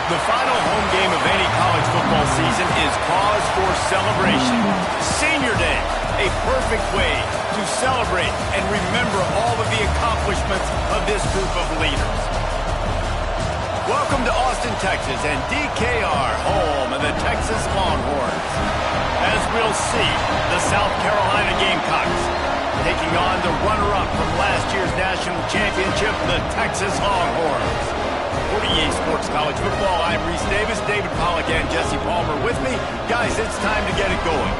The final home game of any college football season is cause for celebration. Senior Day, a perfect way to celebrate and remember all of the accomplishments of this group of leaders. Welcome to Austin, Texas, and DKR, home of the Texas Longhorns. As we'll see, the South Carolina Gamecocks taking on the runner-up from last year's national championship, the Texas Longhorns. For EA Sports College Football, I'm Reese Davis, David Pollack, and Jesse Palmer with me. Guys, it's time to get it going.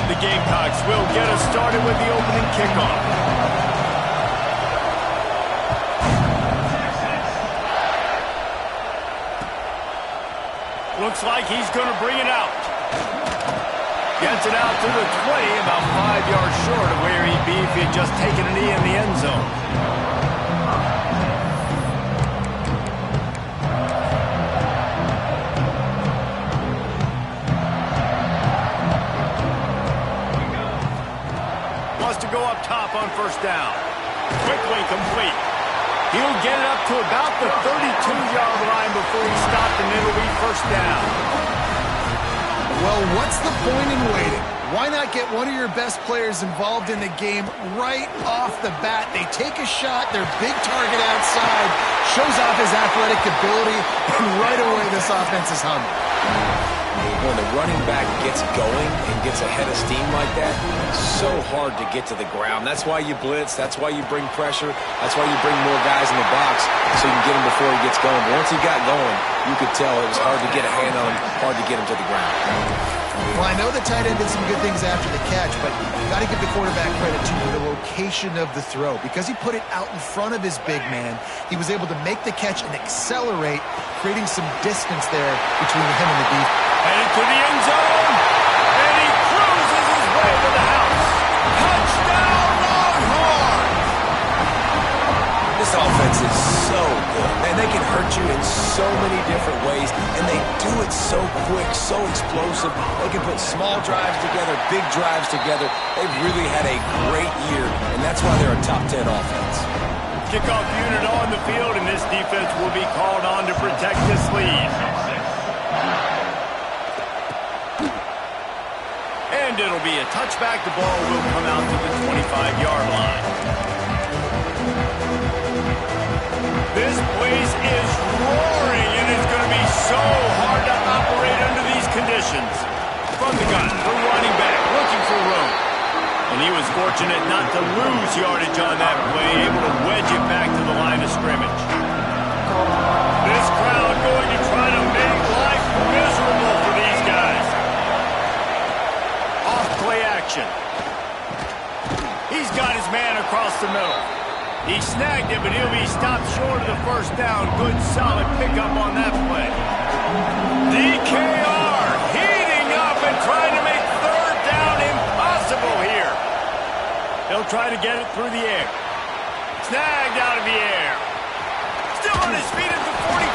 The Gamecocks will get us started with the opening kickoff. Looks like he's going to bring it out. Gets it out to the 20, about 5 yards short of where he'd be if he had just taken a knee in the end zone. Wants to go up top on first down. Quickly complete. He'll get it up to about the 32-yard line before he stopped, and it'll be first down. Well, what's the point in waiting? Why not get one of your best players involved in the game right off the bat? They take a shot, their big target outside, shows off his athletic ability, and right away this offense is humming. When the running back gets going and gets ahead of steam like that, it's so hard to get to the ground. That's why you blitz. That's why you bring pressure. That's why you bring more guys in the box so you can get him before he gets going. But once he got going, you could tell it was hard to get a hand on him, hard to get him to the ground. Well, I know the tight end did some good things after the catch, but you got to give the quarterback credit to the location of the throw. Because he put it out in front of his big man, he was able to make the catch and accelerate, creating some distance there between him and the defense. Headed to the end zone, and he cruises his way to the house. Touchdown, Longhorns! This offense is so good, man. They can hurt you in so many different ways, and they do it so quick, so explosive. They can put small drives together, big drives together. They've really had a great year, and that's why they're a top 10 offense. Kickoff unit on the field, and this defense will be called on to protect this lead. And it'll be a touchback. The ball will come out to the 25-yard line. This place is roaring, and it's going to be so hard to operate under these conditions. From the gun, the running back looking for room. And he was fortunate not to lose yardage on that play, able to wedge it back to the line of scrimmage. This crowd going to try to make life miserable for these guys. Off-play action. He's got his man across the middle. He snagged it, but he'll be stopped short of the first down. Good, solid pickup on that play. DKR heating up and trying to make third down impossible here. He'll try to get it through the air. Snagged out of the air. Still on his feet at the 45.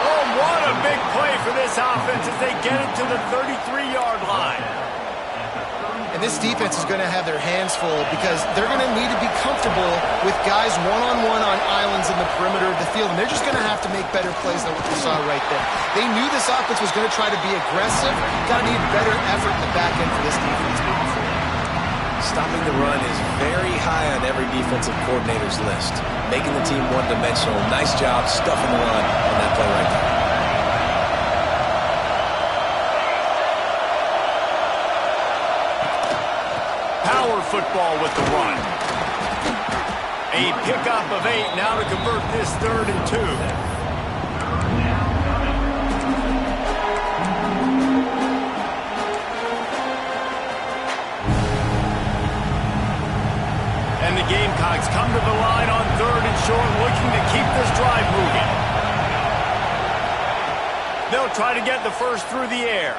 Oh, what a big play for this offense as they get it to the 33-yard line. And this defense is going to have their hands full because they're going to need to be comfortable with guys one-on-one on islands in the perimeter of the field. And they're just going to have to make better plays than what we saw right there. They knew this offense was going to try to be aggressive. Got to need better effort in the back end for this defense moving forward. Stopping the run is very high on every defensive coordinator's list. Making the team one-dimensional. Nice job stuffing the run on that play right there. Power football with the run. A pickup of 8 now to convert this 3rd and 2. And the Gamecocks come to the line on 3rd and short, looking to keep this drive moving. They'll try to get the first through the air.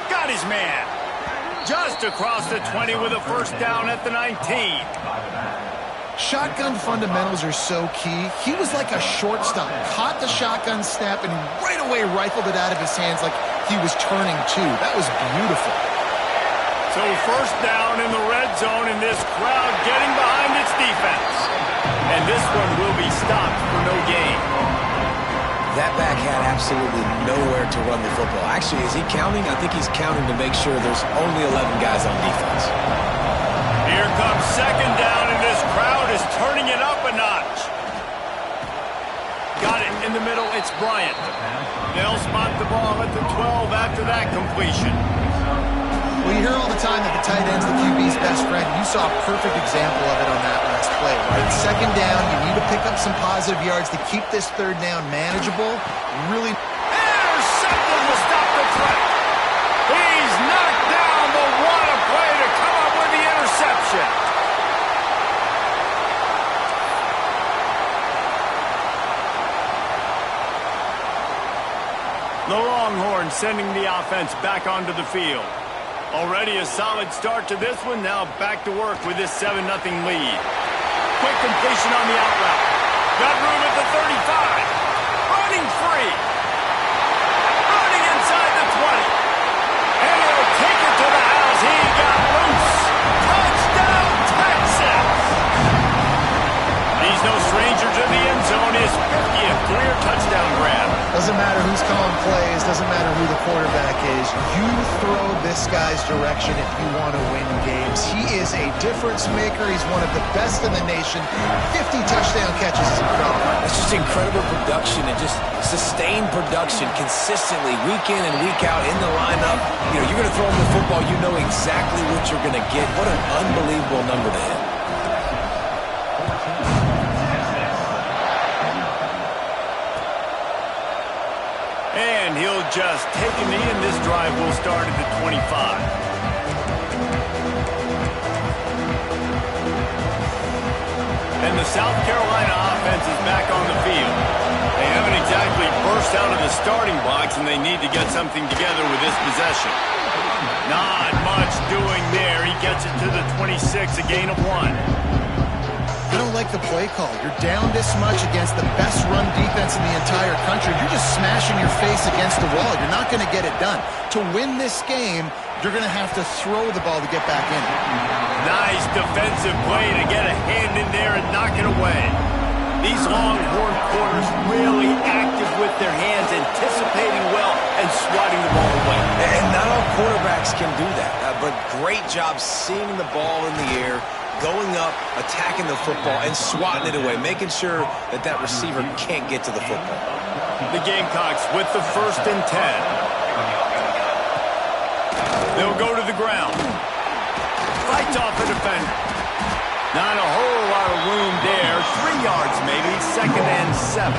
Got his man. Just across the 20 with a first down at the 19. Shotgun fundamentals are so key. He was like a shortstop. Caught the shotgun snap and right away rifled it out of his hands like he was turning too. That was beautiful. So first down in the red zone, and this crowd getting behind its defense. And this one will be stopped for no gain. That back had absolutely nowhere to run the football. Actually, is he counting? I think he's counting to make sure there's only 11 guys on defense. Here comes second down, and this crowd is turning it up a notch. Got it in the middle. It's Bryant. They'll spot the ball at the 12 after that completion. Well, you hear all the time that the tight end's the QB's best friend. You saw a perfect example of it on that last play, right? Second down, you need to pick up some positive yards to keep this third down manageable. Really. Intercepted will stop the threat. He's knocked down, but what a play to come up with the interception. The Longhorns sending the offense back onto the field. Already a solid start to this one. Now back to work with this 7-0 lead. Quick completion on the out route. Got room at the 35. Running free. Running inside the 20. And he'll take it to the house. He got loose. Touchdown, Texas. He's no stranger to the end zone. His 50th career touchdown grab. Doesn't matter who's calling plays, doesn't matter who the quarterback is. You throw this guy's direction if you want to win games. He is a difference maker. He's one of the best in the nation. 50 touchdown catches is incredible. That's just incredible production and just sustained production consistently week in and week out in the lineup. You know, you're going to throw him the football, you know exactly what you're going to get. What an unbelievable number to hit. And he'll just take a knee, and this drive will start at the 25. And the South Carolina offense is back on the field. They haven't exactly burst out of the starting box, and they need to get something together with this possession. Not much doing there. He gets it to the 26, a gain of 1. I don't like the play call. You're down this much against the best run defense in the entire country. You're just smashing your face against the wall. You're not going to get it done. To win this game, you're going to have to throw the ball to get back in. Nice defensive play to get a hand in there and knock it away. These Longhorn corners really active with their hands, anticipating well and swatting the ball away. And not all quarterbacks can do that, but great job seeing the ball in the air, going up, attacking the football, and swatting it away, making sure that that receiver can't get to the football. The Gamecocks with the 1st and 10. They'll go to the ground. Fights off a defender. Not a whole lot of room there. 3 yards maybe, 2nd and 7.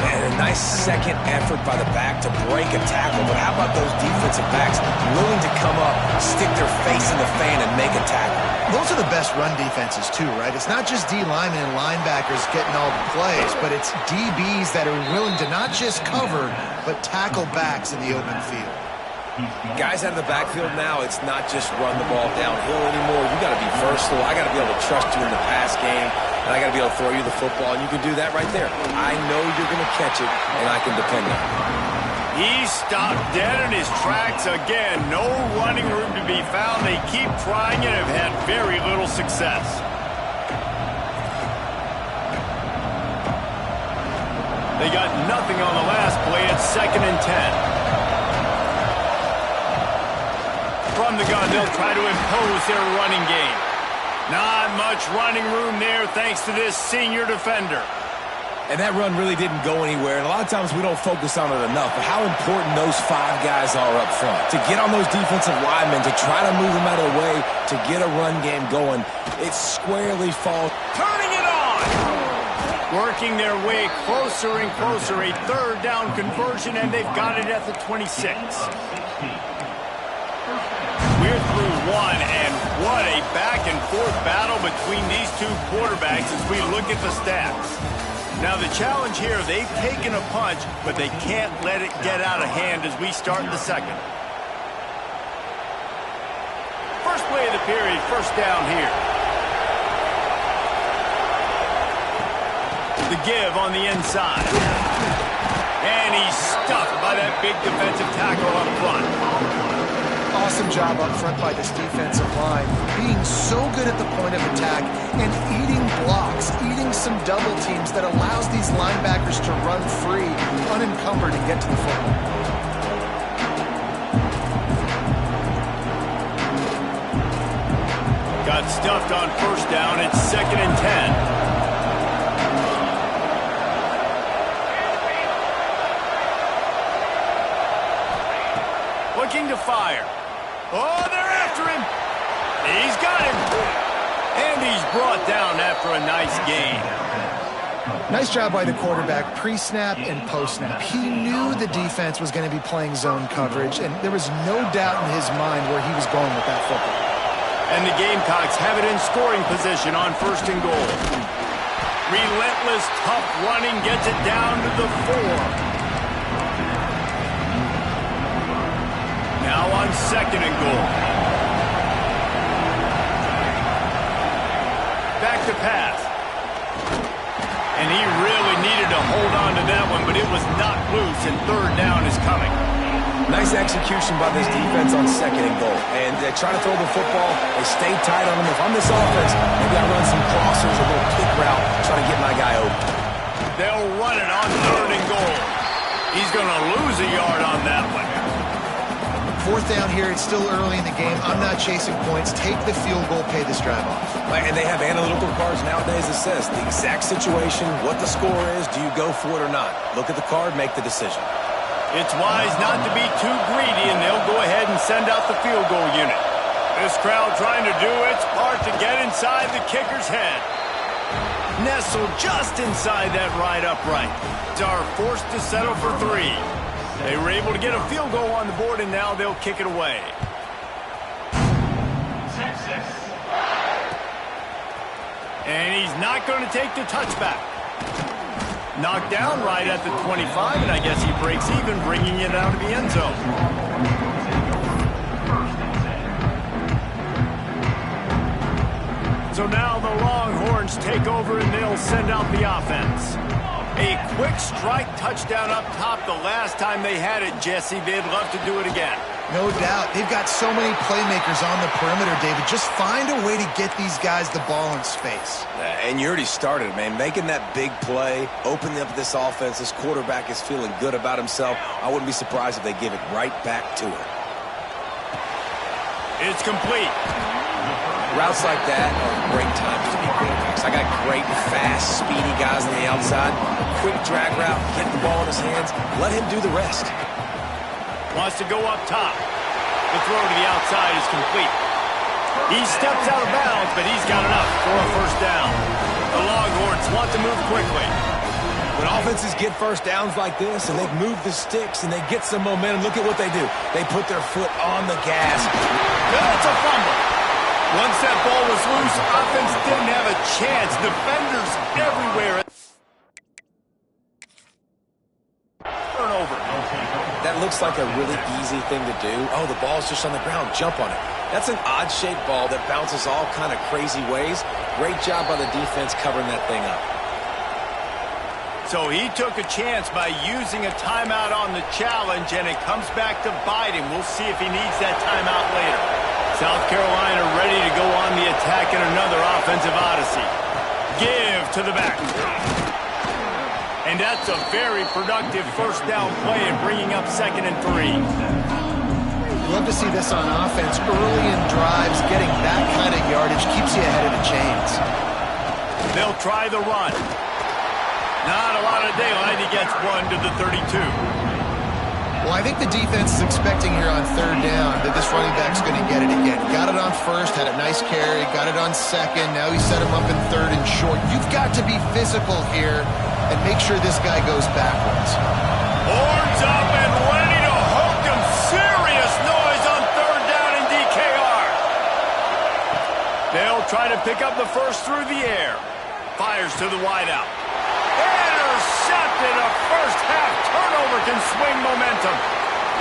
And a nice second effort by the back to break a tackle. But how about those defensive backs willing to come up, stick their face in the fan, and make a tackle? Those are the best run defenses too, right? It's not just D linemen and linebackers getting all the plays, but it's DBs that are willing to not just cover, but tackle backs in the open field. Guys out of the backfield now, it's not just run the ball downhill anymore. You got to be versatile. I got to be able to trust you in the pass game, and I got to be able to throw you the football, and you can do that right there. I know you're going to catch it, and I can depend on it. He stopped dead in his tracks again. No running room to be found. They keep trying and have had very little success. They got nothing on the last play. It's 2nd and 10. From the gun, they'll try to impose their running game. Not much running room there thanks to this senior defender. And that run really didn't go anywhere. And a lot of times we don't focus on it enough. But how important those 5 guys are up front. To get on those defensive linemen, to try to move them out of the way, to get a run game going, it squarely falls. Turning it on! Working their way closer and closer. A 3rd down conversion, and they've got it at the 26. We're through 1, and what a back-and-forth battle between these two quarterbacks as we look at the stats. Now, the challenge here, they've taken a punch, but they can't let it get out of hand as we start the 2nd. First play of the period, 1st down here. The give on the inside. And he's stuffed by by that big defensive tackle up front. Awesome job up front by this defensive line, being so good at the point of attack and eating blocks, eating some double teams that allows these linebackers to run free, unencumbered, and get to the football. Got stuffed on first down. It's 2nd and 10. Looking to fire. Oh, they're after him. He's got him. And he's brought down after a nice gain. Nice job by the quarterback pre-snap and post-snap. He knew the defense was going to be playing zone coverage, and there was no doubt in his mind where he was going with that football. And the Gamecocks have it in scoring position on 1st and goal. Relentless, tough running gets it down to the 4. Now on 2nd and goal. Back to pass. And he really needed to hold on to that one, but it was knocked loose, and 3rd down is coming. Nice execution by this defense on 2nd and goal. And they try to throw the football. They stay tight on him. If I'm this offense, maybe I run some crossers, a little kick route, try to get my guy open. They'll run it on 3rd and goal. He's going to lose a yard on that one. 4th down here, it's still early in the game. I'm not chasing points. Take the field goal, pay this drive off. And they have analytical cards nowadays that says the exact situation, what the score is, do you go for it or not? Look at the card, make the decision. It's wise not to be too greedy, and they'll go ahead and send out the field goal unit. This crowd trying to do its part to get inside the kicker's head. Nestled just inside that right upright. Are forced to settle for 3. They were able to get a field goal on the board, and now they'll kick it away. And he's not going to take the touchback. Knocked down right at the 25, and I guess he breaks even, bringing it out of the end zone. So now the Longhorns take over, and they'll send out the offense. A quick strike touchdown up top the last time they had it, Jesse. They'd love to do it again. No doubt. They've got so many playmakers on the perimeter, David. Just find a way to get these guys the ball in space. And you already started, man. Making that big play, opening up this offense. This quarterback is feeling good about himself. I wouldn't be surprised if they give it right back to him. It's complete. Routes like that are great times to be quarterbacks. I got great, fast, speedy guys on the outside. Quick drag route, get the ball in his hands. Let him do the rest. Wants to go up top. The throw to the outside is complete. He steps out of bounds, but he's got enough for a 1st down. The Longhorns want to move quickly. When offenses get 1st downs like this and they move the sticks and they get some momentum, look at what they do. They put their foot on the gas. That's a fumble. Once that ball was loose, offense didn't have a chance. Defenders everywhere. Turnover. That looks like a really easy thing to do. Oh, the ball's just on the ground. Jump on it. That's an odd-shaped ball that bounces all kind of crazy ways. Great job by the defense covering that thing up. So he took a chance by using a timeout on the challenge, and it comes back to bite him. We'll see if he needs that timeout later. South Carolina ready to go on the attack in another offensive odyssey. Give to the back. And that's a very productive 1st down play and bringing up 2nd and 3. Love to see this on offense. Early in drives, getting that kind of yardage keeps you ahead of the chains. They'll try the run. Not a lot of daylight. He gets 1 to the 32. Well, I think the defense is expecting here on 3rd down that this running back's going to get it again. Got it on 1st, had a nice carry, got it on 2nd. Now he set him up in 3rd and short. You've got to be physical here and make sure this guy goes backwards. Horns up and ready to hook him. Serious noise on 3rd down in DKR. They'll try to pick up the first through the air. Fires to the wideout. Intercepted. A first-half turnover can swing momentum.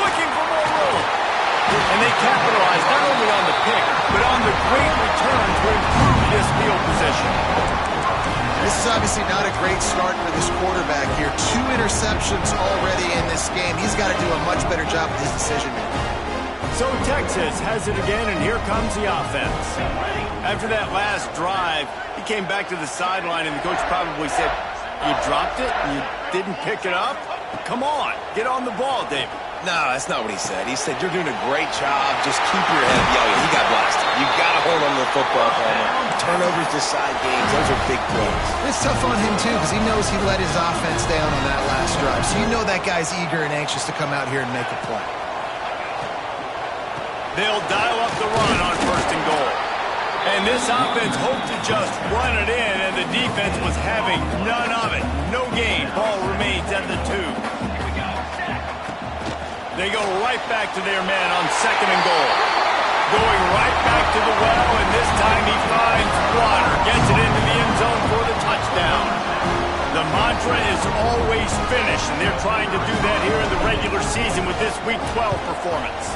Looking for more room. And they capitalize not only on the pick, but on the great return to improve this field position. This is obviously not a great start for this quarterback here. 2 interceptions already in this game. He's got to do a much better job with his decision-making. So Texas has it again, and here comes the offense. After that last drive, he came back to the sideline, and the coach probably said, "You dropped it? You didn't pick it up? Come on, get on the ball, David." No, that's not what he said. He said, "You're doing a great job. Just keep your head." He got blasted. You got to hold on to the football, Palmer. Turnovers decide games. Those are big plays. It's tough on him, too, because he knows he let his offense down on that last drive. So you know that guy's eager and anxious to come out here and make a play. They'll dial up the run on 1st and goal. And this offense hoped to just run it in, and the defense was having none of it. No gain. Ball remains at the 2. They go right back to their man on 2nd and goal. Going right back to the well, and this time he finds water. Gets it into the end zone for the touchdown. The mantra is always finish, and they're trying to do that here in the regular season with this Week 12 performance.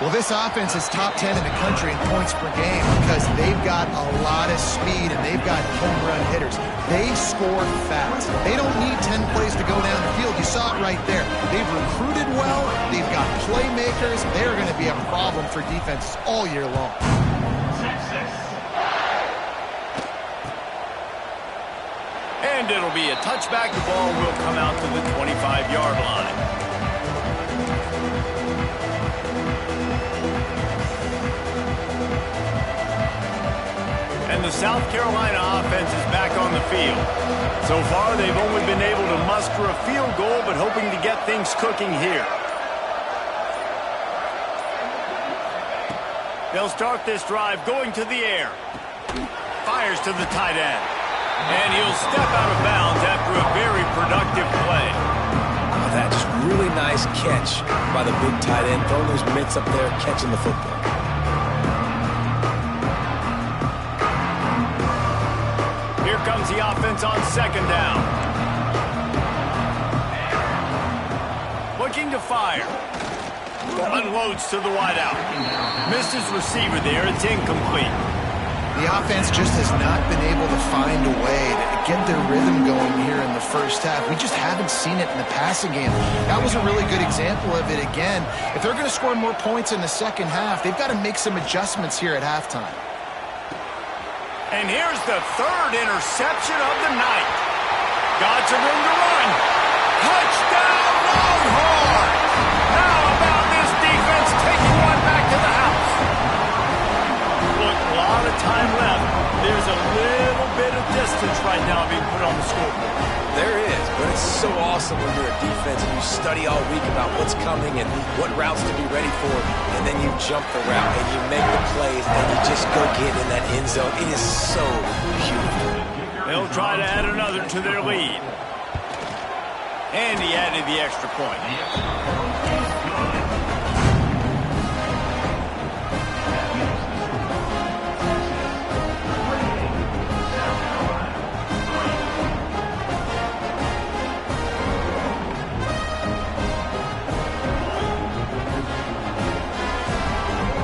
Well, this offense is top 10 in the country in points per game because they've got a lot of speed and they've got home run hitters. They score fast. They don't need 10 plays to go down the field. You saw it right there. They've recruited well. They've got playmakers. They're going to be a problem for defenses all year long. And it'll be a touchback. The ball will come out to the 25-yard line. And the South Carolina offense is back on the field. So far, they've only been able to muster a field goal, but hoping to get things cooking here. They'll start this drive going to the air. Fires to the tight end. And he'll step out of bounds after a very productive play. That just really nice catch by the big tight end. Throwing those mitts up there, catching the football. Here comes the offense on 2nd down. Looking to fire. Unloads to the wideout. Missed his receiver there. It's incomplete. The offense just has not been able to find a way to get their rhythm going here in the first half. We just haven't seen it in the passing game. That was a really good example of it again. If they're going to score more points in the second half, they've got to make some adjustments here at halftime. And here's the 3rd interception of the night. Got some room to run. Touchdown, Longhorns! How about this defense taking one back to the house? Look, a lot of time left. There's a little bit of distance right now being put on the scoreboard. There is, but it's so awesome when you're a defense and you study all week about what's coming and what routes to be ready for, and then you jump the route and you make the plays and you just go get in that end zone. It is so beautiful. They'll try to add another to their lead. And he added the extra point.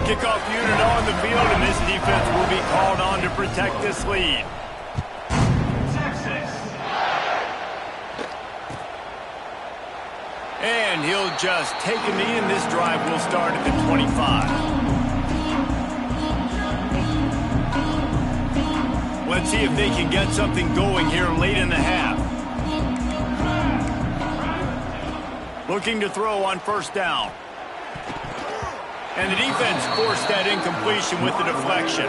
Kickoff unit on the field, and this defense will be called on to protect this lead. And he'll just take a knee, and this drive will start at the 25. Let's see if they can get something going here late in the half. Looking to throw on 1st down. And the defense forced that incompletion with the deflection.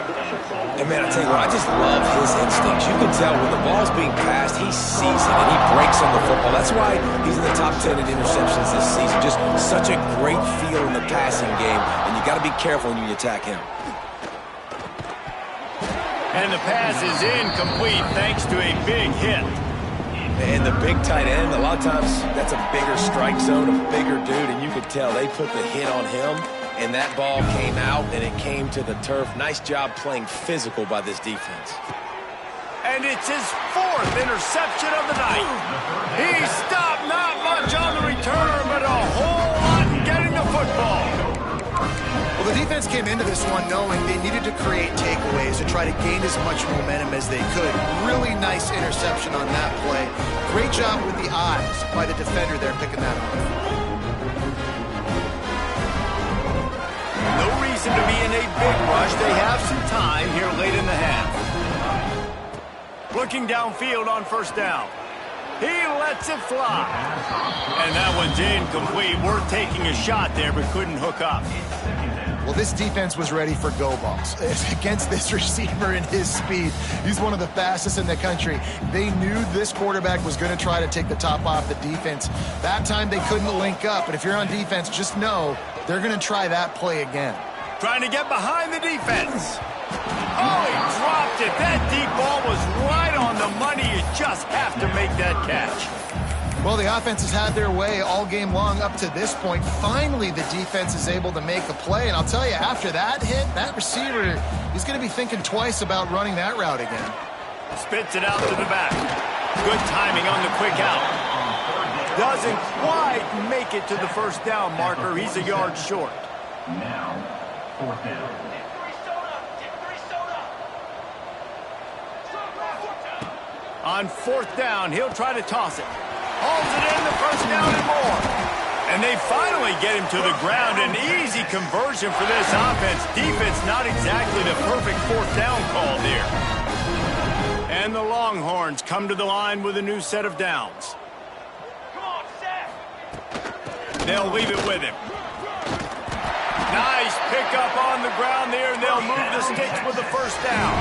And man, I tell you what, I just love his instincts. You can tell when the ball's being passed, he sees it and he breaks on the football. That's why he's in the top 10 in interceptions this season. Just such a great feel in the passing game, and you got to be careful when you attack him. And the pass is incomplete thanks to a big hit. And the big tight end, a lot of times that's a bigger strike zone, a bigger dude, and you could tell they put the hit on him. And that ball came out, and it came to the turf. Nice job playing physical by this defense. And it's his 4th interception of the night. He stopped not much on the return, but a whole lot in getting the football. Well, the defense came into this one knowing they needed to create takeaways to try to gain as much momentum as they could. Really nice interception on that play. Great job with the eyes by the defender there picking that up. No reason to be in a big rush. They have some time here late in the half. Looking downfield on first down. He lets it fly. And that one's incomplete. Worth taking a shot there, but couldn't hook up. Well, this defense was ready for go balls. Against this receiver and his speed, he's one of the fastest in the country. They knew this quarterback was going to try to take the top off the defense. That time they couldn't link up, but if you're on defense, just know they're going to try that play again. Trying to get behind the defense. Oh, he dropped it. That deep ball was right on the money. You just have to make that catch. Well, the offense has had their way all game long up to this point. Finally, the defense is able to make a play. And I'll tell you, after that hit, that receiver, he's going to be thinking twice about running that route again. Spits it out to the back. Good timing on the quick out. Doesn't quite make it to the first down marker. He's a yard short. Now, fourth down. On fourth down, he'll try to toss it. Hauls it in, the first down and more. And they finally get him to the ground. An easy conversion for this offense. Defense not exactly the perfect fourth down call there. And the Longhorns come to the line with a new set of downs. Come on, Seth. They'll leave it with him. Nice pickup on the ground there, and they'll move the sticks with the first down.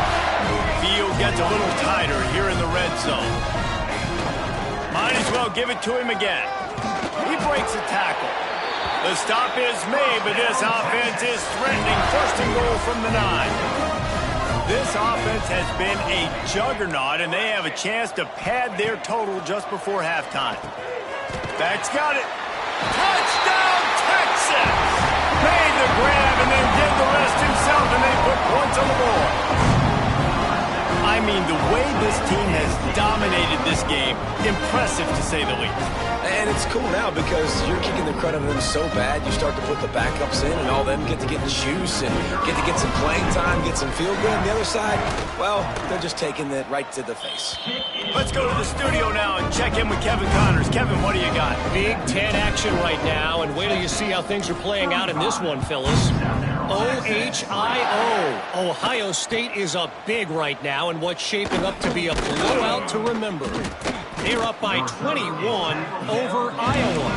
Field gets a little tighter here in the red zone. Might as well give it to him again. He breaks a tackle. The stop is made, but this offense is threatening. First and goal from the 9. This offense has been a juggernaut, and they have a chance to pad their total just before halftime. Beck's got it. Touchdown, Texas! Made the grab and then did the rest himself, and they put points on the board. I mean, the way this team has dominated this game, impressive to say the least. And it's cool now because you're kicking the crud out of them so bad, you start to put the backups in, and all them get to get juice and get to get some playing time, get some feel good. On the other side, well, they're just taking it right to the face. Let's go to the studio now and check in with Kevin Connors. Kevin, what do you got? Big Ten action right now, and wait till you see how things are playing out in this one, fellas. OHIO. Ohio State is up big right now, and what's shaping up to be a blowout to remember. They're up by 21 over Iowa.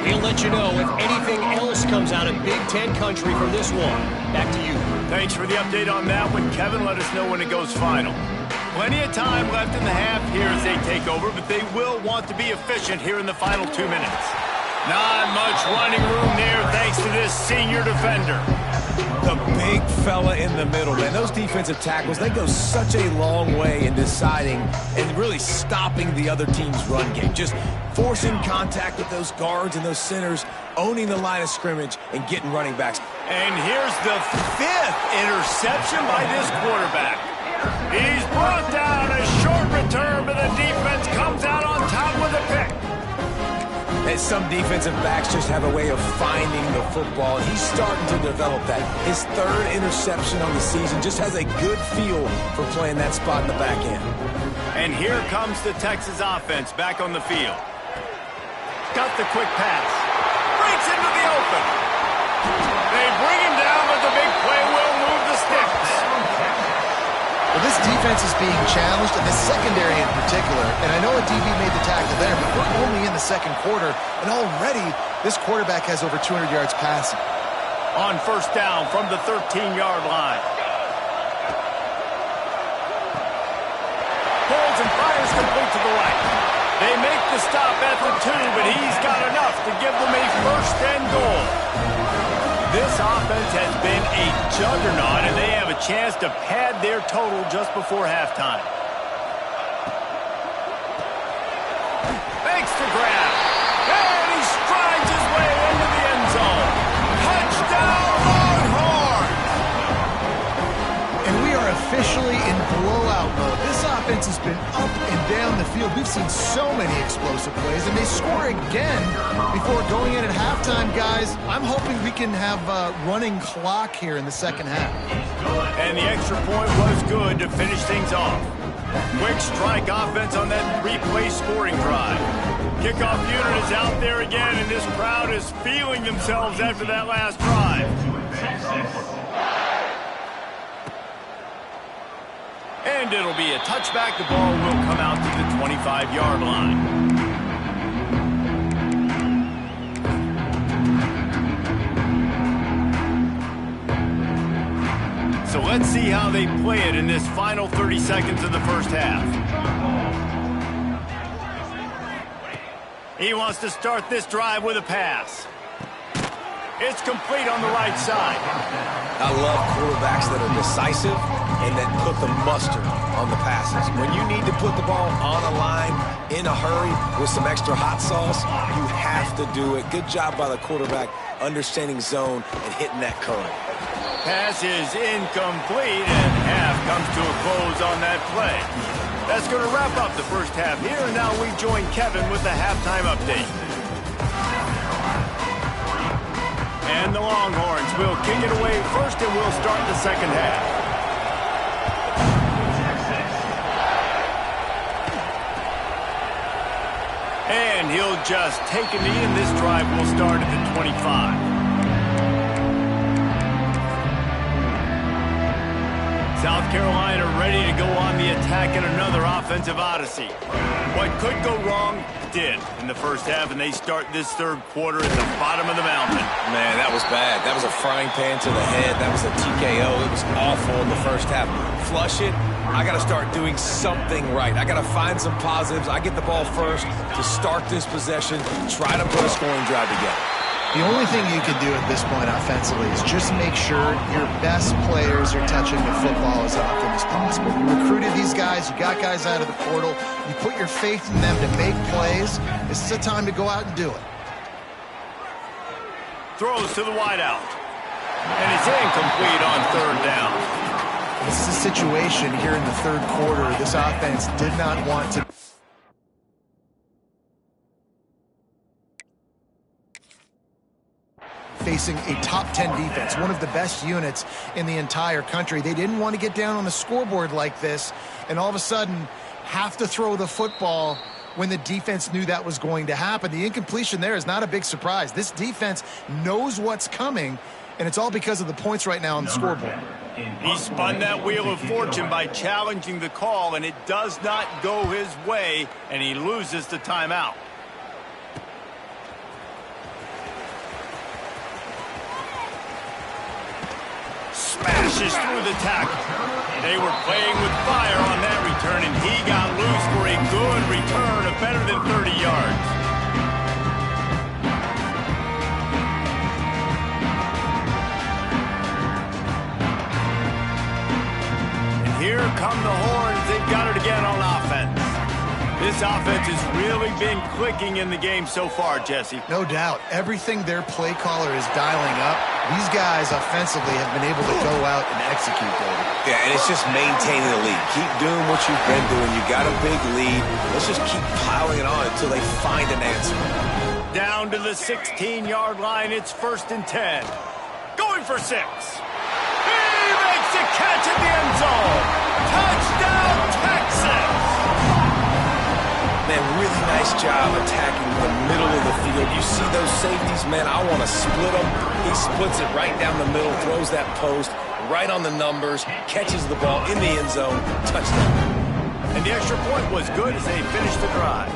We'll let you know if anything else comes out of Big Ten country from this one. Back to you. Thanks for the update on that one, Kevin. Let us know when it goes final. Plenty of time left in the half here as they take over, but they will want to be efficient here in the final 2 minutes. Not much running room there thanks to this senior defender. The big fella in the middle, man. Those defensive tackles, they go such a long way in deciding and really stopping the other team's run game. Just forcing contact with those guards and those centers, owning the line of scrimmage, and getting running backs. And here's the 5th interception by this quarterback. He's brought down, a short return, but the defense comes out on top with a pick. And some defensive backs just have a way of finding the football, and he's starting to develop that. His 3rd interception on the season, just has a good feel for playing that spot in the back end. And here comes the Texas offense back on the field. Got the quick pass. Breaks into the open. They bring him down, but the big play will move the sticks. Well, this defense is being challenged, and the secondary in particular. And I know a DB made the tackle there, but we're only in the second quarter, and already this quarterback has over 200 yards passing. On first down from the 13-yard line. Pulls and fires complete to the right. They make the stop at the 2, but he's got enough to give them a first and goal. This offense has been a juggernaut, and they have a chance to pad their total just before halftime. Makes the grab. And he strides his way into the end zone. Touchdown, Longhorns! And we are officially in blowout mode. This offense offense has been up and down the field. We've seen so many explosive plays, and they score again before going in at halftime, guys. I'm hoping we can have a running clock here in the second half. And the extra point was good to finish things off. Quick strike offense on that three-play scoring drive. Kickoff unit is out there again, and this crowd is feeling themselves after that last drive. And it'll be a touchback. The ball will come out to the 25-yard line. So let's see how they play it in this final 30 seconds of the first half. He wants to start this drive with a pass. It's complete on the right side. I love quarterbacks that are decisive and that put the mustard on the passes. When you need to put the ball on a line in a hurry with some extra hot sauce, you have to do it. Good job by the quarterback understanding zone and hitting that curve. Pass is incomplete, and half comes to a close on that play. That's going to wrap up the first half here, and now we join Kevin with the halftime update. And the Longhorns will kick it away first, and we'll start the second half. And he'll just take a knee, and this drive will start at the 25. South Carolina ready to go on the attack in another offensive odyssey. What could go wrong did in the first half, and they start this third quarter at the bottom of the mountain. Man, that was bad. That was a frying pan to the head. That was a TKO. It was awful in the first half. Flush it. I got to start doing something right. I got to find some positives. I get the ball first to start this possession, try to put a scoring drive together. The only thing you can do at this point offensively is just make sure your best players are touching the football as often as possible. You recruited these guys. You got guys out of the portal. You put your faith in them to make plays. This is a time to go out and do it. Throws to the wideout. And it's incomplete on third down. This is a situation here in the third quarter. This offense did not want to. Facing a top 10 defense, one of the best units in the entire country. They didn't want to get down on the scoreboard like this, and all of a sudden have to throw the football when the defense knew that was going to happen. The incompletion there is not a big surprise. This defense knows what's coming, and it's all because of the points right now on the scoreboard. He spun that wheel of fortune by challenging the call, and it does not go his way, and he loses the timeout. Smashes through the tackle. They were playing with fire on that return, and he got loose for a good return of better than 30 yards. And here come the Horns. They've got it again on offense. This offense has really been clicking in the game so far, Jesse. No doubt. Everything their play caller is dialing up, these guys offensively have been able to go out and execute, David. Yeah, and it's just maintaining the lead. Keep doing what you've been doing. You got a big lead. Let's just keep piling it on until they find an answer. Down to the 16-yard line. It's 1st and 10. Going for 6. He makes a catch at the end zone. Touchdown, Texas! Man, really nice job attacking the middle of the field. You see those safeties, man, I want to split them. He splits it right down the middle, throws that post, right on the numbers, catches the ball in the end zone, touchdown. And the extra point was good as they finished the drive.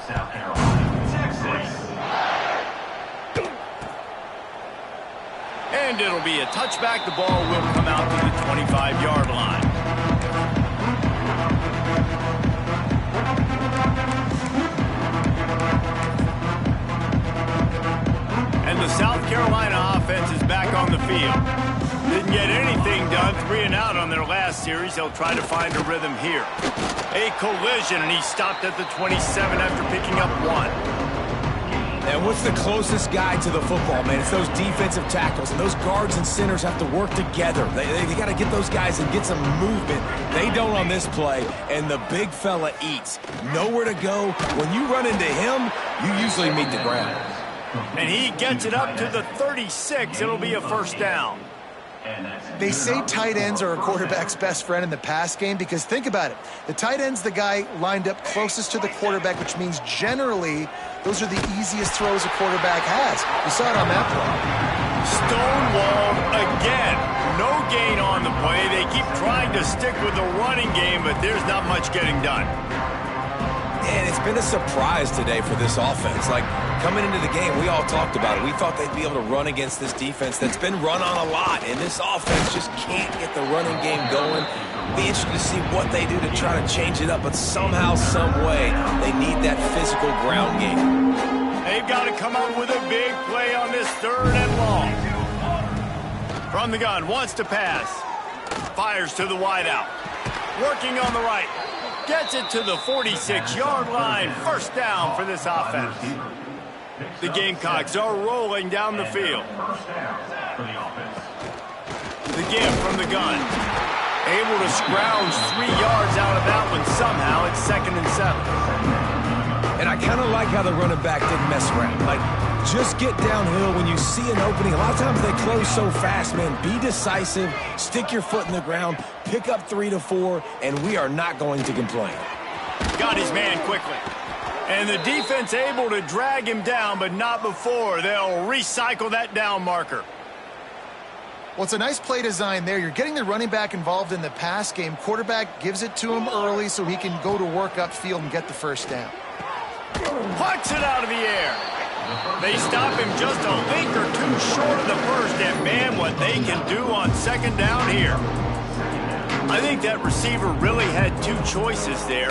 South Carolina, Texas. And it'll be a touchback. The ball will come out to the 25-yard line. And the South Carolina offense is back on the field. Didn't get anything done, 3 and out on their last series. They'll try to find a rhythm here. A collision, and he stopped at the 27 after picking up 1. And what's the closest guy to the football, man? It's those defensive tackles, and those guards and centers have to work together. They got to get those guys and get some movement. They don't on this play, and the big fella eats. Nowhere to go. When you run into him, you usually meet the ground. And he gets it up to the 36. It'll be a first down. They say tight ends are a quarterback's best friend in the pass game because think about it. The tight end's the guy lined up closest to the quarterback, which means generally those are the easiest throws a quarterback has. You saw it on that play. Stonewalled again. No gain on the play. They keep trying to stick with the running game, but there's not much getting done. And it's been a surprise today for this offense. Like, coming into the game, we all talked about it. We thought they'd be able to run against this defense that's been run on a lot, and this offense just can't get the running game going. Be interested to see what they do to try to change it up, but somehow, some way, they need that physical ground game. They've got to come up with a big play on this 3rd and long. From the gun, wants to pass. Fires to the wideout. Working on the right. Gets it to the 46-yard line. First down for this offense. The Gamecocks are rolling down the field. The give from the gun. Able to scrounge 3 yards out of that one somehow. It's 2nd and 7. And I kind of like how the running back didn't mess around. Like, just get downhill when you see an opening. A lot of times they close so fast, man. Be decisive, stick your foot in the ground, pick up 3 to 4, and we are not going to complain. Got his man quickly. And the defense able to drag him down, but not before. They'll recycle that down marker. Well, it's a nice play design there. You're getting the running back involved in the pass game. Quarterback gives it to him early so he can go to work upfield and get the first down. Puts it out of the air. They stop him just a link or two short of the first, and man, what they can do on 2nd down here. I think that receiver really had 2 choices there.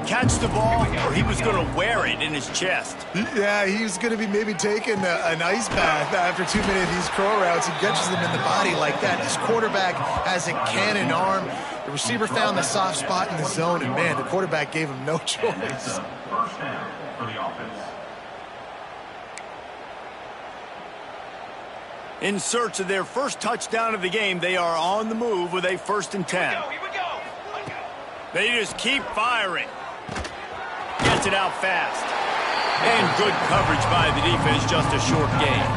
Catch the ball, or he was going to wear it in his chest. Yeah, he was going to be maybe taking an ice bath after 2 minutes of these crow routes. He catches them in the body like that. This quarterback has a cannon arm. The receiver found the soft spot in the zone, and man, the quarterback gave him no choice. First down for the offense. In search of their first touchdown of the game, they are on the move with a 1st and 10. Here we go. They just keep firing. Gets it out fast. And good coverage by the defense, just a short gain.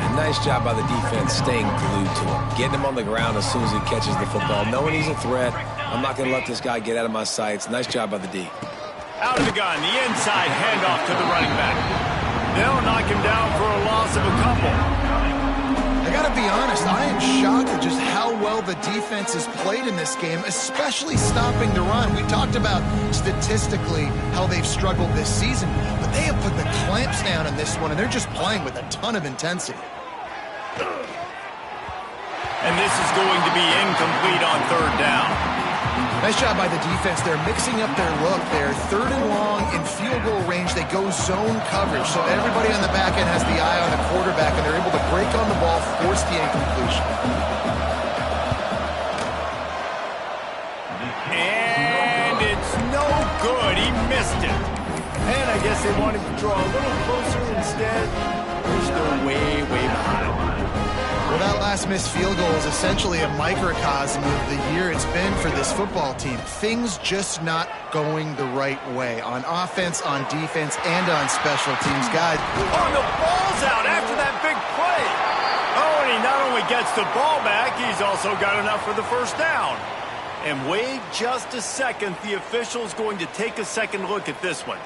And nice job by the defense staying glued to him. Getting him on the ground as soon as he catches the football. Knowing he's a threat, I'm not going to let this guy get out of my sights. Nice job by the D. Out of the gun, the inside handoff to the running back. They'll knock him down for a loss of a couple. I got to be honest, I am shocked at just how well the defense has played in this game, especially stopping the run. We talked about statistically how they've struggled this season, but they have put the clamps down in this one, and they're just playing with a ton of intensity. And this is going to be incomplete on 3rd down. Nice job by the defense. They're mixing up their look. They're 3rd and long in field goal range. They go zone coverage. So everybody on the back end has the eye on the quarterback, and they're able to break on the ball, force the incompletion. And it's no good. He missed it. And I guess they wanted to draw a little closer instead. They're still way, way behind. Well, that last missed field goal is essentially a microcosm of the year it's been for this football team. Things just not going the right way on offense, on defense, and on special teams. Guys. Oh, the ball's out after that big play. Oh, and he not only gets the ball back, he's also got enough for the first down. And wait just a second. The official's going to take a second look at this one.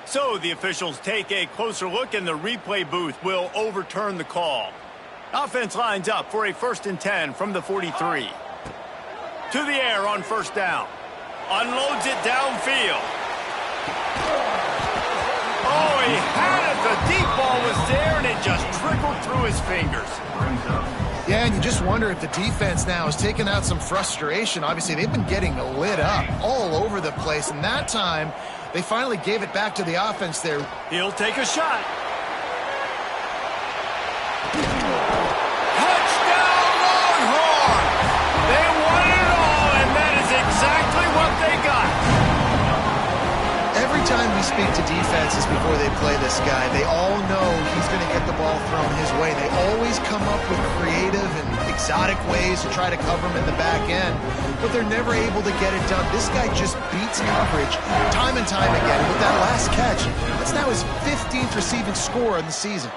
So the officials take a closer look, and the replay booth will overturn the call. Offense lines up for a 1st and 10 from the 43. To the air on 1st down. Unloads it downfield. Oh, he had it. The deep ball was there, and it just trickled through his fingers. Yeah, and you just wonder if the defense now has taken out some frustration. Obviously, they've been getting lit up all over the place, and that time they finally gave it back to the offense there. He'll take a shot. Touchdown, Longhorn! They won it all, and that is exactly what speak to defenses before they play this guy. They all know he's going to get the ball thrown his way. They always come up with creative and exotic ways to try to cover him in the back end, but they're never able to get it done. This guy just beats coverage time and time again. With that last catch, that's now his 15th receiving score in the season.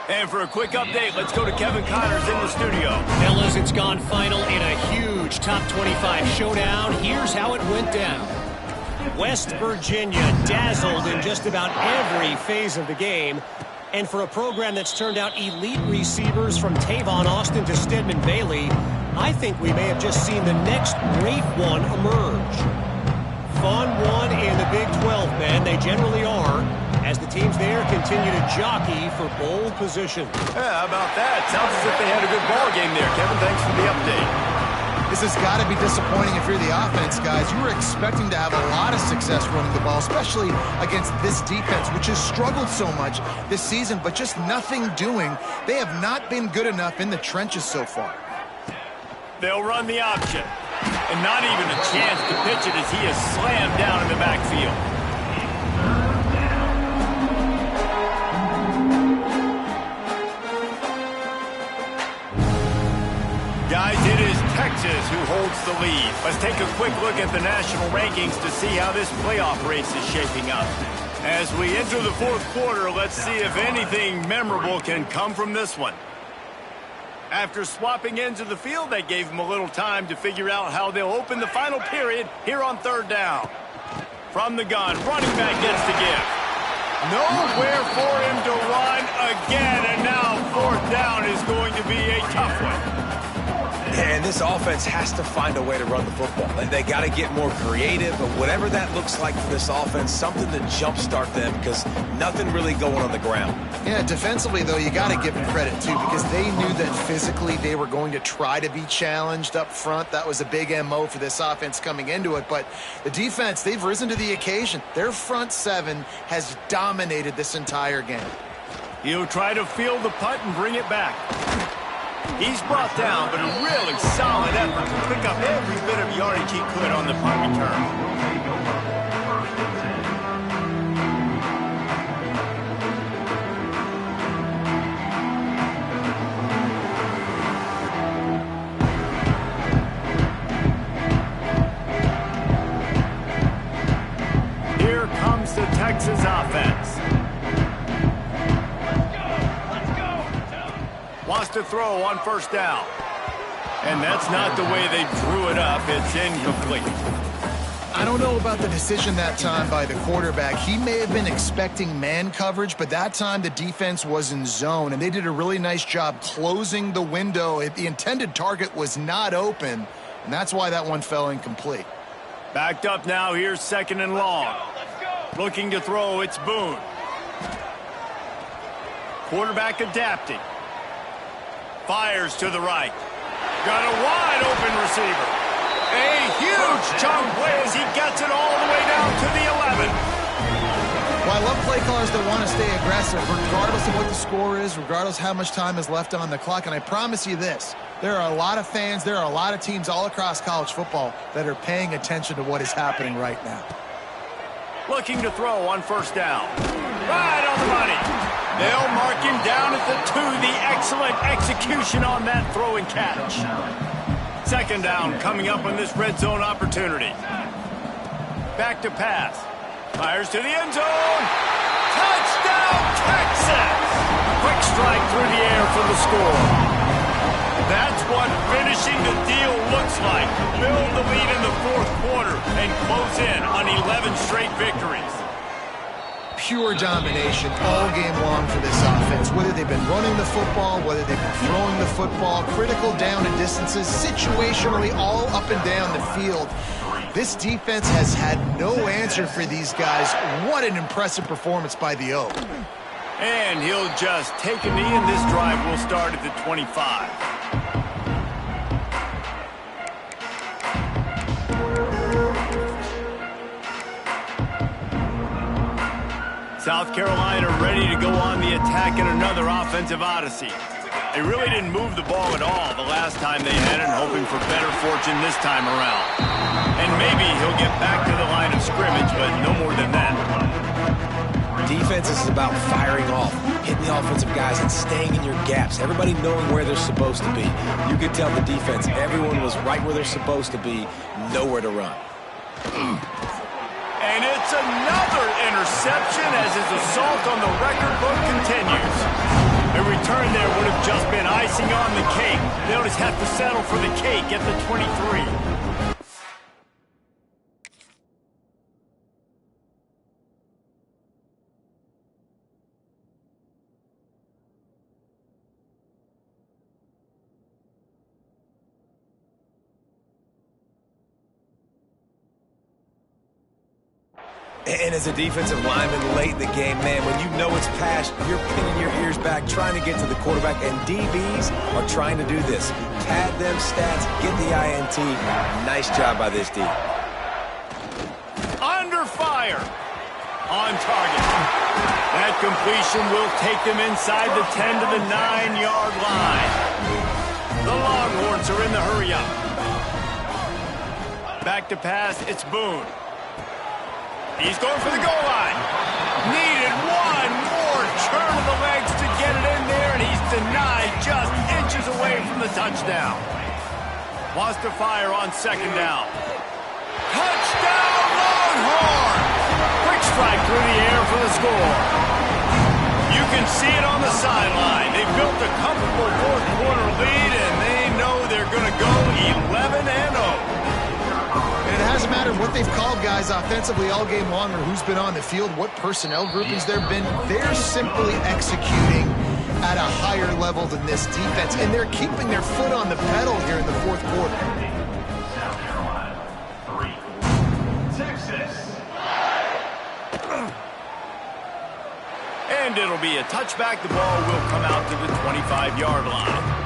And for a quick update, let's go to Kevin Connors in the studio. Fellas, it's gone final in a huge top 25 showdown. Here's how it went down. West Virginia dazzled in just about every phase of the game. And for a program that's turned out elite receivers from Tavon Austin to Stedman Bailey, I think we may have just seen the next great one emerge. Fun one in the Big 12, man. They generally are, as the teams there continue to jockey for bowl position. Yeah, how about that? Sounds as if they had a good ball game there. Kevin, thanks for the update. This has got to be disappointing if you're the offense, guys. You were expecting to have a lot of success running the ball, especially against this defense, which has struggled so much this season, but just nothing doing. They have not been good enough in the trenches so far. They'll run the option. And not even a chance to pitch it as he is slammed down in the backfield. Guys, it is Texas who holds the lead. Let's take a quick look at the national rankings to see how this playoff race is shaping up. As we enter the fourth quarter, let's see if anything memorable can come from this one. After swapping ends of the field, that gave them a little time to figure out how they'll open the final period here on third down. From the gun, running back gets to give. Nowhere for him to run again, and now fourth down is going to be a tough one. And this offense has to find a way to run the football. They got to get more creative, but whatever that looks like for this offense, something to jumpstart them because nothing really going on the ground. Yeah, defensively, though, you got to give them credit, too, because they knew that physically they were going to try to be challenged up front. That was a big MO for this offense coming into it. But the defense, they've risen to the occasion. Their front seven has dominated this entire game. He'll try to field the punt and bring it back. He's brought down, but a really solid effort to pick up every bit of yardage he could on the punt return. Here comes the Texas offense. Wants to throw on first down. And that's not the way they drew it up. It's incomplete. I don't know about the decision that time by the quarterback. He may have been expecting man coverage, but that time the defense was in zone, and they did a really nice job closing the window. The intended target was not open, and that's why that one fell incomplete. Backed up now. Here's second and long. Looking to throw. It's Boone. Quarterback adapting. Fires to the right. Got a wide open receiver. A huge chunk play as he gets it all the way down to the 11. Well, I love play callers that want to stay aggressive, regardless of what the score is, regardless how much time is left on the clock. And I promise you this, there are a lot of fans, there are a lot of teams all across college football that are paying attention to what is happening right now. Looking to throw on first down. Right on the money. They'll mark him down at the 2. The excellent execution on that throw and catch. Second down coming up on this red zone opportunity. Back to pass. Fires to the end zone. Touchdown, Texas! Quick strike through the air for the score. That's what finishing the deal looks like. Build the lead in the fourth quarter and close in on 11 straight victories. Pure domination all game long for this offense. Whether they've been running the football, whether they've been throwing the football, critical down and distances, situationally all up and down the field. This defense has had no answer for these guys. What an impressive performance by the O. And he'll just take a knee, and this drive will start at the 25. South Carolina ready to go on the attack in another offensive odyssey. They really didn't move the ball at all the last time they had it, hoping for better fortune this time around. And maybe he'll get back to the line of scrimmage, but no more than that. Defense is about firing off, hitting the offensive guys and staying in your gaps. Everybody knowing where they're supposed to be. You could tell the defense, everyone was right where they're supposed to be, nowhere to run. And it's another interception as his assault on the record book continues. A return there would have just been icing on the cake. They'll just have to settle for the cake at the 23. And as a defensive lineman late in the game, man, when you know it's past, you're pinning your ears back, trying to get to the quarterback, and DBs are trying to do this. Pad them stats, get the INT. Nice job by this D. Under fire. On target. That completion will take them inside the 10 to the 9-yard line. The Longhorns are in the hurry-up. Back to pass, it's Boone. He's going for the goal line. Needed one more turn of the legs to get it in there, and he's denied just inches away from the touchdown. Wants to fire on second down. Touchdown, Longhorn! Quick strike through the air for the score. You can see it on the sideline. They built a comfortable fourth-quarter lead, and they know they're going to go 11-0. And it hasn't mattered what they've called guys offensively all game long or who's been on the field, what personnel groupings there have been. They're simply executing at a higher level than this defense, and they're keeping their foot on the pedal here in the fourth quarter. South Carolina, 3. Texas. And it'll be a touchback. The ball will come out to the 25-yard line.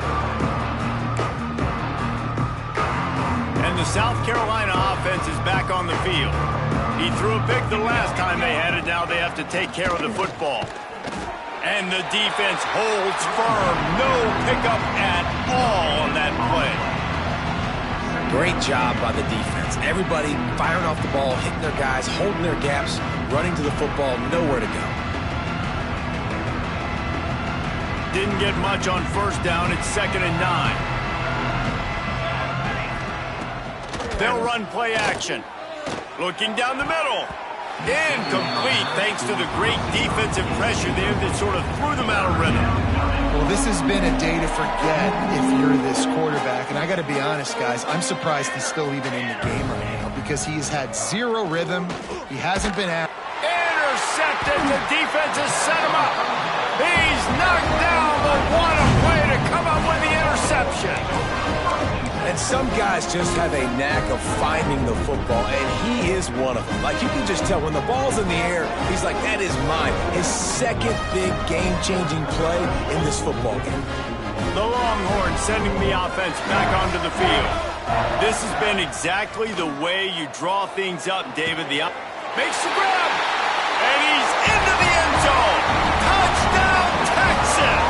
And the South Carolina offense is back on the field. He threw a pick the last time they had it. Now they have to take care of the football. And the defense holds firm. No pickup at all on that play. Great job by the defense. Everybody firing off the ball, hitting their guys, holding their gaps, running to the football, nowhere to go. Didn't get much on first down. It's 2nd and 9. They'll run play action. Looking down the middle. Incomplete thanks to the great defensive pressure there that sort of threw them out of rhythm. Well, this has been a day to forget if you're this quarterback. And I got to be honest, guys, I'm surprised he's still even in the game right now because he's had zero rhythm. He hasn't been at. Intercepted. The defense has set him up. He's knocked down, but what a play to come up with the interception. And some guys just have a knack of finding the football, and he is one of them. Like, you can just tell when the ball's in the air, he's like, that is mine. His second big game-changing play in this football game. The Longhorns sending the offense back onto the field. This has been exactly the way you draw things up, David. Makes the grab, and he's into the end zone. Touchdown, Texas!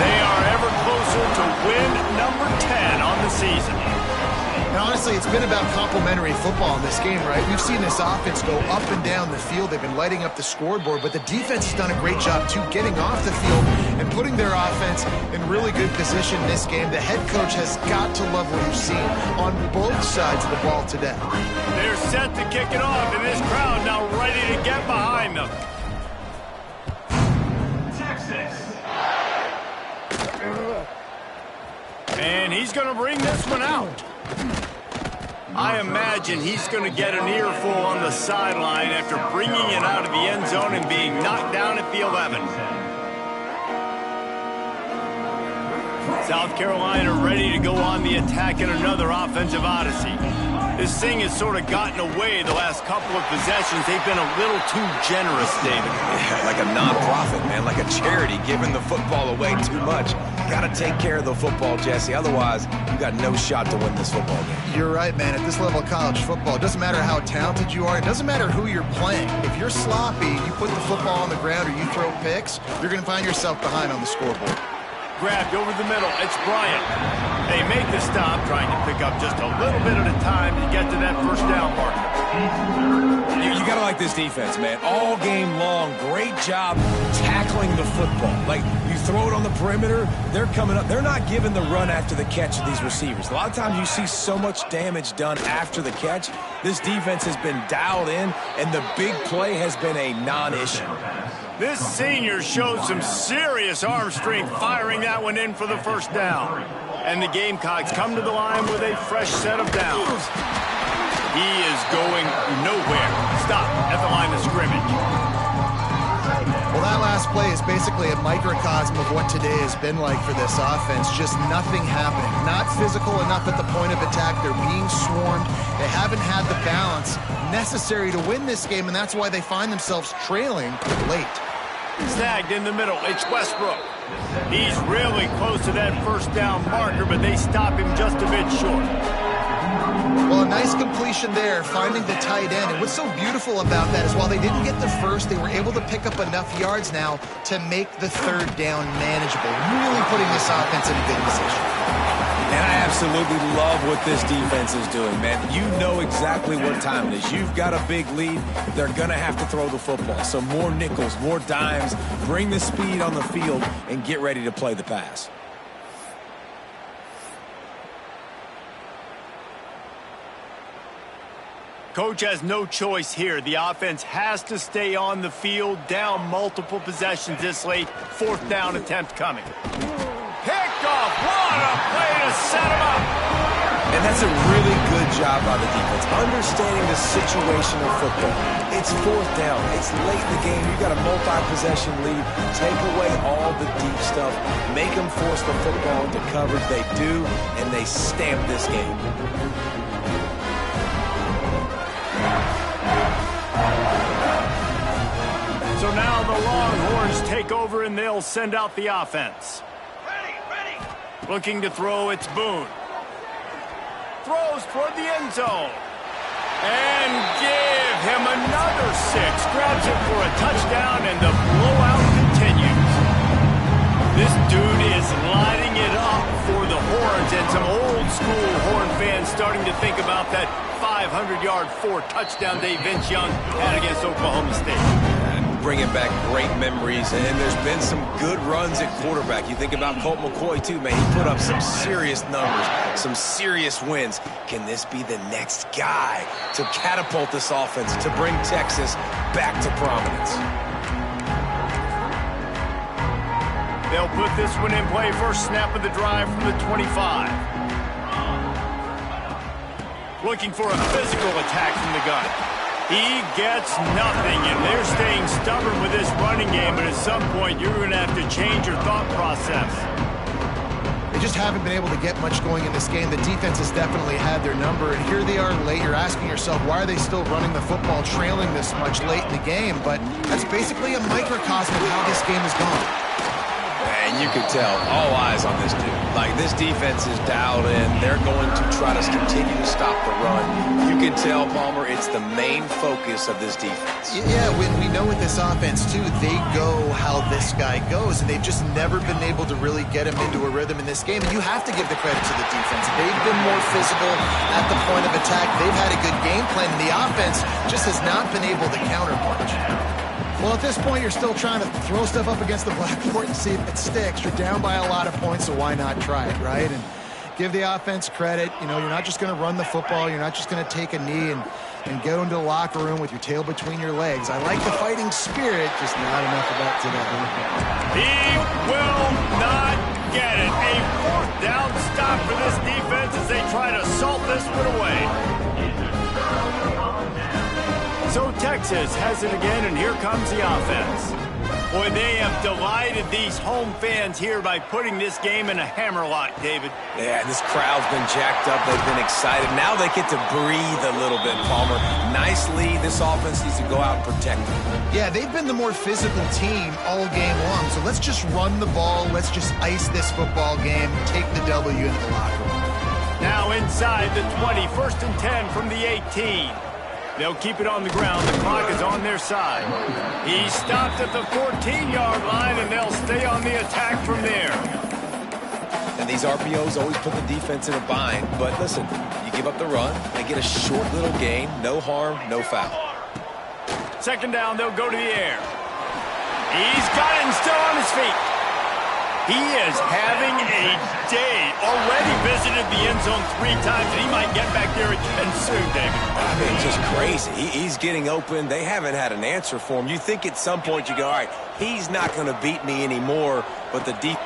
They are ever closer to win number 10 on the season. And honestly, it's been about complementary football in this game, right? We've seen this offense go up and down the field. They've been lighting up the scoreboard, but the defense has done a great job, too, getting off the field and putting their offense in really good position this game. The head coach has got to love what he's seen on both sides of the ball today. They're set to kick it off, and this crowd now ready to get behind them. And he's going to bring this one out. I imagine he's going to get an earful on the sideline after bringing it out of the end zone and being knocked down at the 11. South Carolina ready to go on the attack in another offensive odyssey. This thing has sort of gotten away the last couple of possessions. They've been a little too generous, David. Yeah, like a non-profit, man, like a charity, giving the football away too much. Got to take care of the football, Jesse. Otherwise, you got no shot to win this football game. You're right, man. At this level of college football, it doesn't matter how talented you are. It doesn't matter who you're playing. If you're sloppy, you put the football on the ground or you throw picks, you're going to find yourself behind on the scoreboard. Grabbed over the middle. It's Bryant. They make the stop, trying to pick up just a little bit at a time to get to that first down marker. You got to like this defense, man. All game long, great job tackling the football. Like, you throw it on the perimeter, they're coming up. They're not giving the run after the catch to these receivers. A lot of times you see so much damage done after the catch. This defense has been dialed in, and the big play has been a non-issue. This senior showed some serious arm strength firing that one in for the first down. And the Gamecocks come to the line with a fresh set of downs. He is going nowhere. Stop at the line of scrimmage. Well, that last play is basically a microcosm of what today has been like for this offense. Just nothing happening. Not physical enough at the point of attack. They're being swarmed. They haven't had the balance necessary to win this game, and that's why they find themselves trailing late. Snagged in the middle. It's Westbrook. He's really close to that first down marker, but they stop him just a bit short. Well, a nice completion there, finding the tight end. And what's so beautiful about that is while they didn't get the first, they were able to pick up enough yards now to make the third down manageable, really putting this offense in a good position. And I absolutely love what this defense is doing, man. You know exactly what time it is. You've got a big lead. They're going to have to throw the football. So more nickels, more dimes, bring the speed on the field, and get ready to play the pass. Coach has no choice here. The offense has to stay on the field, down multiple possessions this late. Fourth down attempt coming. Picked off. What a play to set him up. And that's a really good job by the defense, understanding the situation of football. It's fourth down. It's late in the game. You got a multi-possession lead. Take away all the deep stuff. Make them force the football into coverage. They do, and they stamp this game. So now the Longhorns take over, and they'll send out the offense. Ready. Looking to throw, it's Boone. Throws toward the end zone. And give him another 6. Grabs it for a touchdown, and the blowout continues. This dude is lighting it up for the Horns, and some old-school Horn fans starting to think about that 500-yard 4-touchdown day Vince Young had against Oklahoma State. Bringing back great memories, and there's been some good runs at quarterback. You think about Colt McCoy, too, man. He put up some serious numbers, some serious wins. Can this be the next guy to catapult this offense, to bring Texas back to prominence? They'll put this one in play. First snap of the drive from the 25. Looking for a physical attack from the gun. He gets nothing, and they're staying stubborn with this running game, but at some point you're going to have to change your thought process. They just haven't been able to get much going in this game. The defense has definitely had their number, and here they are late. You're asking yourself, why are they still running the football, trailing this much late in the game? But that's basically a microcosm of how this game has gone. And you can tell, all eyes on this dude. Like, this defense is dialed in. They're going to try to continue to stop the run. You can tell, Palmer, it's the main focus of this defense. Yeah, we know with this offense, too, they go how this guy goes, and they've just never been able to really get him into a rhythm in this game. And you have to give the credit to the defense. They've been more physical at the point of attack. They've had a good game plan, and the offense just has not been able to counterpunch. Well, at this point, you're still trying to throw stuff up against the blackboard and see if it sticks. You're down by a lot of points, so why not try it, right? And give the offense credit. You know, you're not just going to run the football. You're not just going to take a knee and go into the locker room with your tail between your legs. I like the fighting spirit, just not enough of that today. He will not get it. A fourth down stop for this defense as they try to salt this one away. So Texas has it again, and here comes the offense. Boy, they have delighted these home fans here by putting this game in a hammerlock, David. Yeah, this crowd's been jacked up. They've been excited. Now they get to breathe a little bit, Palmer. Nice lead. This offense needs to go out and protect it. Yeah, they've been the more physical team all game long. So let's just run the ball. Let's just ice this football game. Take the W into the locker room. Now inside the 20, 1st and 10 from the 18. They'll keep it on the ground. The clock is on their side. He stopped at the 14-yard line, and they'll stay on the attack from there. And these RPOs always put the defense in a bind. But listen, you give up the run, they get a short little gain, no harm, no foul. Second down, they'll go to the air. He's got it and still on his feet. He is having a day. Already visited the end zone 3 times, and he might get back there again soon, David. I mean, just crazy. He's getting open. They haven't had an answer for him. You think at some point you go, all right, he's not going to beat me anymore, but the deep.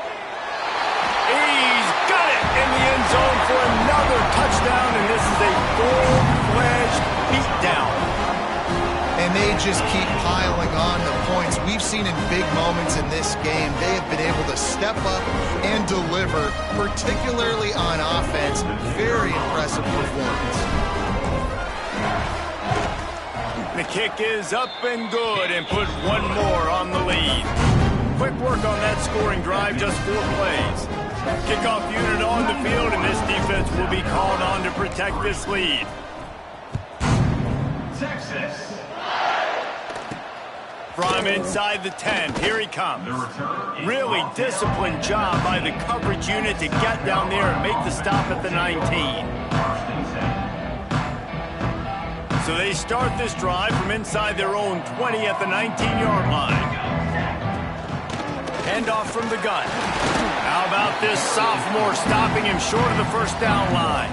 He's got it in the end zone for another touchdown, and this is a full-fledged beatdown. And they just keep piling on the points. We've seen in big moments in this game, they have been able to step up and deliver, particularly on offense. Very impressive performance. The kick is up and good and put one more on the lead. Quick work on that scoring drive, just 4 plays. Kickoff unit on the field, and this defense will be called on to protect this lead. Texas. From inside the 10, here he comes. Really disciplined job by the coverage unit to get down there and make the stop at the 19. So they start this drive from inside their own 20 at the 19-yard line. Handoff from the gun. How about this sophomore stopping him short of the first down line?